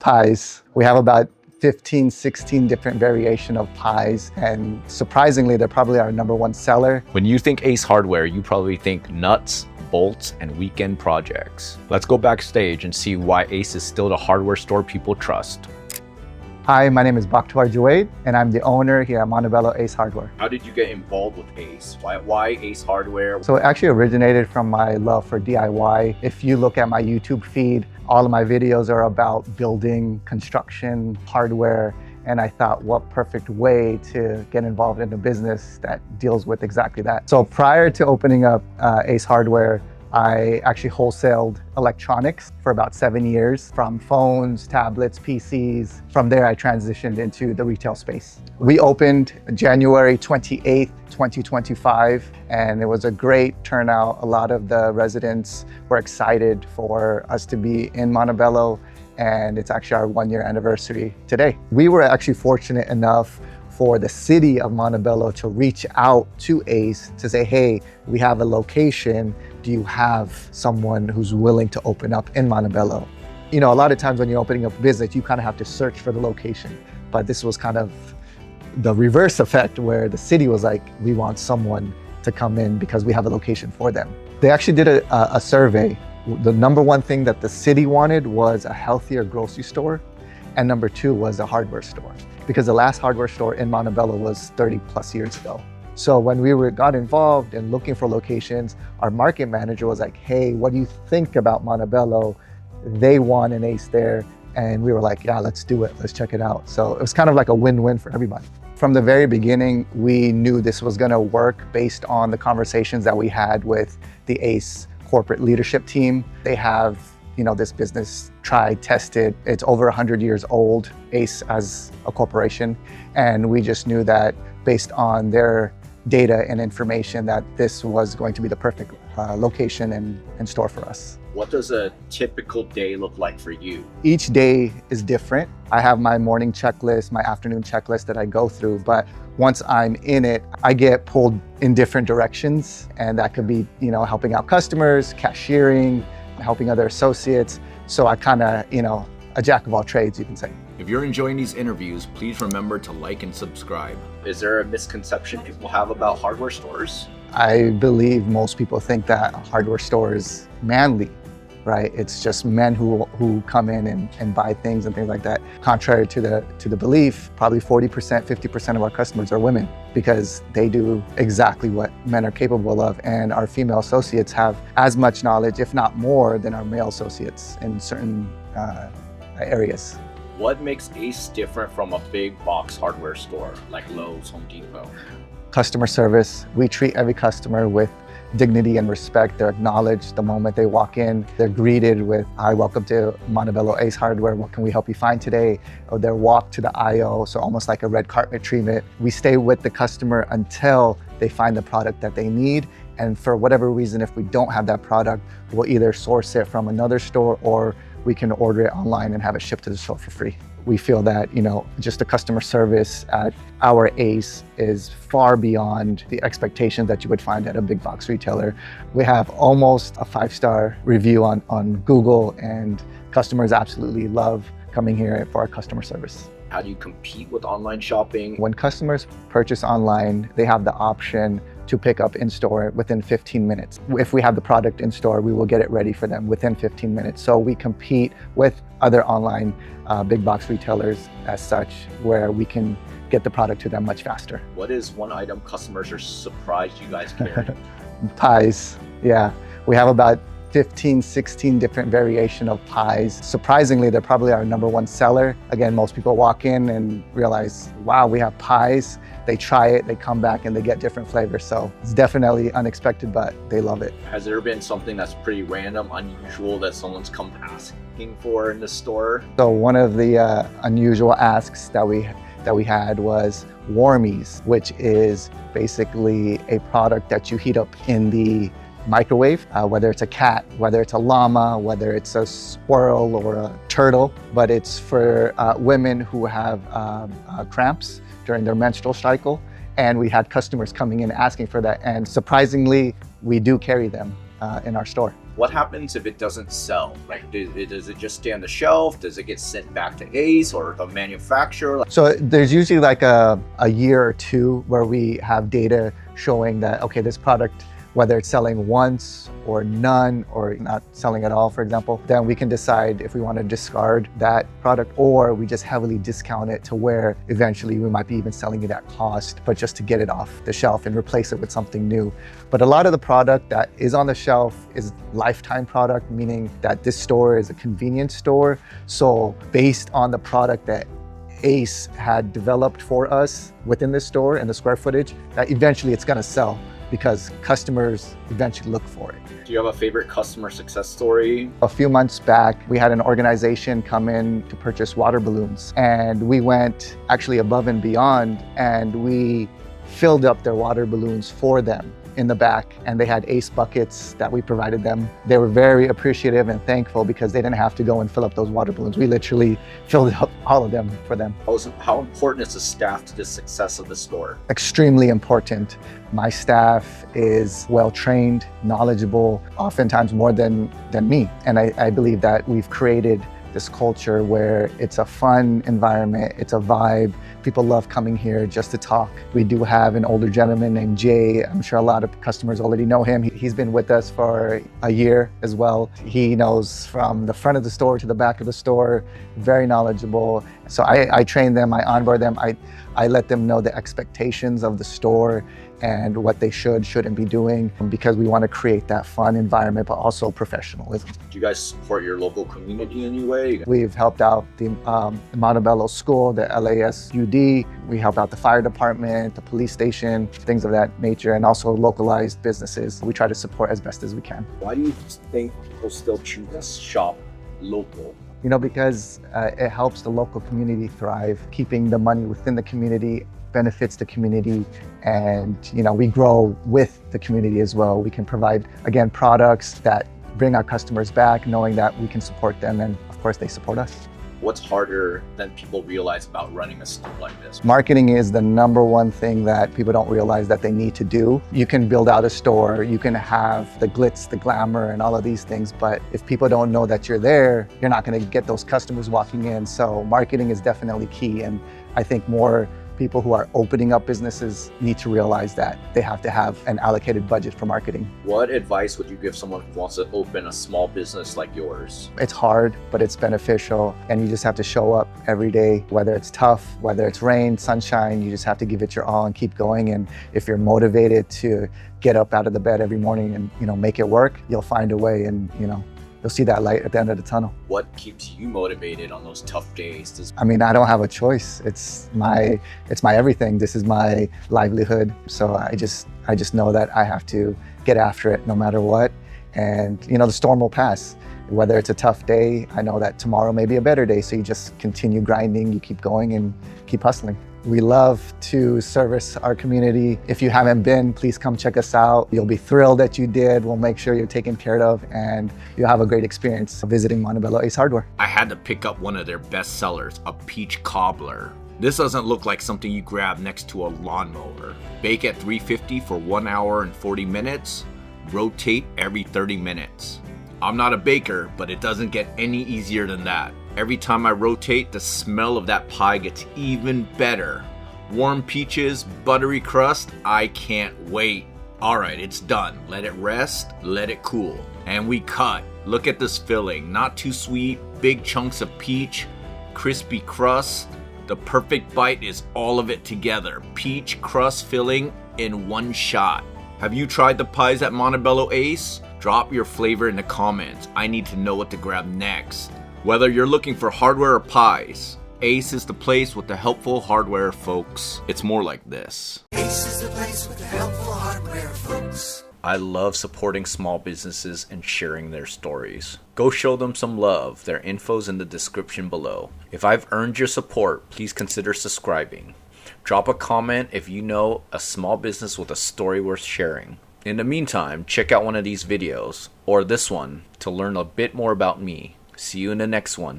Pies. We have about 15, 16 different variation of pies, and surprisingly, they're probably our #1 seller. When you think Ace Hardware, you probably think nuts, bolts, and weekend projects. Let's go backstage and see why Ace is still the hardware store people trust. Hi, my name is Bakhtavar Jawaid, and I'm the owner here at Montebello Ace Hardware. How did you get involved with Ace? Why Ace Hardware? So it actually originated from my love for DIY. If you look at my YouTube feed, all of my videos are about building, construction, hardware, and I thought, what perfect way to get involved in a business that deals with exactly that. So prior to opening up Ace Hardware, I actually wholesaled electronics for about 7 years, from phones, tablets, PCs. From there, I transitioned into the retail space. We opened January 28th, 2025, and it was a great turnout. A lot of the residents were excited for us to be in Montebello, and it's actually our 1-year anniversary today. We were actually fortunate enough for the city of Montebello to reach out to Ace to say, hey, we have a location. Do you have someone who's willing to open up in Montebello? You know, a lot of times when you're opening up a business, you kind of have to search for the location. But this was kind of the reverse effect, where the city was like, we want someone to come in because we have a location for them. They actually did a survey. The #1 thing that the city wanted was a healthier grocery store, and #2 was a hardware store, because the last hardware store in Montebello was 30+ years ago. So when we got involved in looking for locations, our market manager was like, hey, what do you think about Montebello? They want an Ace there. And we were like, yeah, let's do it. Let's check it out. So it was kind of like a win-win for everybody. From the very beginning, we knew this was gonna work based on the conversations that we had with the Ace corporate leadership team. They have, you know, this business tried, tested. It's over 100 years old, Ace as a corporation. And we just knew that based on their data and information that this was going to be the perfect location and store for us. What does a typical day look like for you? Each day is different. I have my morning checklist, my afternoon checklist that I go through, but once I'm in it, I get pulled in different directions, and that could be, you know, helping out customers, cashiering, helping other associates. So I kind of, you know, a jack of all trades, you can say. If you're enjoying these interviews, please remember to like and subscribe. Is there a misconception people have about hardware stores? I believe most people think that a hardware store is manly, right? It's just men who come in and buy things and things like that. Contrary to the belief, probably 40%, 50% of our customers are women, because they do exactly what men are capable of. And our female associates have as much knowledge, if not more, than our male associates in certain areas. What makes Ace different from a big box hardware store like Lowe's, Home Depot? Customer service. We treat every customer with dignity and respect. They're acknowledged the moment they walk in. They're greeted with, hi, welcome to Montebello Ace Hardware. What can we help you find today? Or they're walked to the aisle, so almost like a red carpet treatment. We stay with the customer until they find the product that they need. And for whatever reason, if we don't have that product, we'll either source it from another store, or we can order it online and have it shipped to the store for free. We feel that, you know, just the customer service at our Ace is far beyond the expectations that you would find at a big box retailer. We have almost a 5-star review on Google, and customers absolutely love coming here for our customer service. How do you compete with online shopping? When customers purchase online, they have the option to pick up in-store within 15 minutes. If we have the product in store, we will get it ready for them within 15 minutes. So we compete with other online big box retailers as such, where we can get the product to them much faster. What is one item customers are surprised you guys carry? Pies, yeah. We have about 15, 16 different variation of pies. Surprisingly, they're probably our #1 seller. Again, most people walk in and realize, wow, we have pies. They try it, they come back, and they get different flavors. So it's definitely unexpected, but they love it. Has there been something that's pretty random, unusual that someone's come asking for in the store? So one of the unusual asks that we had was warmies, which is basically a product that you heat up in the microwave, whether it's a cat, whether it's a llama, whether it's a squirrel or a turtle, but it's for women who have cramps during their menstrual cycle. And we had customers coming in asking for that. And surprisingly, we do carry them in our store. What happens if it doesn't sell? Like, does it just stay on the shelf? Does it get sent back to Ace or the manufacturer? So there's usually like a year or two where we have data showing that, okay, this product, whether it's selling once or none or not selling at all, for example, then we can decide if we want to discard that product or we just heavily discount it to where eventually we might be even selling it at cost, but just to get it off the shelf and replace it with something new. But a lot of the product that is on the shelf is lifetime product, meaning that this store is a convenience store. So based on the product that Ace had developed for us within this store and the square footage, that eventually it's gonna sell, because customers eventually look for it. Do you have a favorite customer success story? A few months back, we had an organization come in to purchase water balloons, and we went actually above and beyond, and we filled up their water balloons for them in the back, and they had Ace buckets that we provided them. They were very appreciative and thankful because they didn't have to go and fill up those water balloons. We literally filled up all of them for them. How important is the staff to the success of the store? Extremely important. My staff is well-trained, knowledgeable, oftentimes more than me. And I believe that we've created this culture where it's a fun environment, it's a vibe. People love coming here just to talk. We do have an older gentleman named Jay. I'm sure a lot of customers already know him. He's been with us for a year as well. He knows from the front of the store to the back of the store, very knowledgeable. So I train them, I onboard them, I let them know the expectations of the store and what they shouldn't be doing, because we want to create that fun environment, but also professionalism. Do you guys support your local community in any way? We've helped out the Montebello School, the LASUD. We help out the fire department, the police station, things of that nature, and also localized businesses. We try to support as best as we can. Why do you think people still choose to shop local? Because it helps the local community thrive. Keeping the money within the community benefits the community, and we grow with the community as well. We can provide, again, products that bring our customers back, knowing that we can support them, and of course they support us. What's harder than people realize about running a store like this? Marketing is the number one thing that people don't realize that they need to do. You can build out a store, you can have the glitz, the glamour, and all of these things, but if people don't know that you're there, you're not going to get those customers walking in. So marketing is definitely key, and I think more people who are opening up businesses need to realize that they have to have an allocated budget for marketing. What advice would you give someone who wants to open a small business like yours? It's hard, but it's beneficial, and you just have to show up every day, whether it's tough, whether it's rain, sunshine. You just have to give it your all and keep going. And if you're motivated to get up out of the bed every morning and make it work, you'll find a way, and you'll see that light at the end of the tunnel. What keeps you motivated on those tough days? I don't have a choice. It's my everything. This is my livelihood. So I just know that I have to get after it no matter what. And the storm will pass. Whether it's a tough day, I know that tomorrow may be a better day. So you just continue grinding, you keep going and keep hustling. We love to service our community. If you haven't been, please come check us out. You'll be thrilled that you did. We'll make sure you're taken care of, and you'll have a great experience visiting Montebello Ace Hardware. I had to pick up one of their best sellers, a peach cobbler. This doesn't look like something you grab next to a lawnmower. Bake at 350 for 1 hour and 40 minutes. Rotate every 30 minutes. I'm not a baker, but it doesn't get any easier than that. Every time I rotate, the smell of that pie gets even better. Warm peaches, buttery crust, I can't wait. Alright, it's done. Let it rest, let it cool. And we cut. Look at this filling. Not too sweet, big chunks of peach, crispy crust. The perfect bite is all of it together. Peach crust filling in one shot. Have you tried the pies at Montebello Ace? Drop your flavor in the comments. I need to know what to grab next. Whether you're looking for hardware or pies, Ace is the place with the helpful hardware, folks. It's more like this. Ace is the place with the helpful hardware, folks. I love supporting small businesses and sharing their stories. Go show them some love. Their info's in the description below. If I've earned your support, please consider subscribing. Drop a comment if you know a small business with a story worth sharing. In the meantime, check out one of these videos, or this one, to learn a bit more about me. See you in the next one.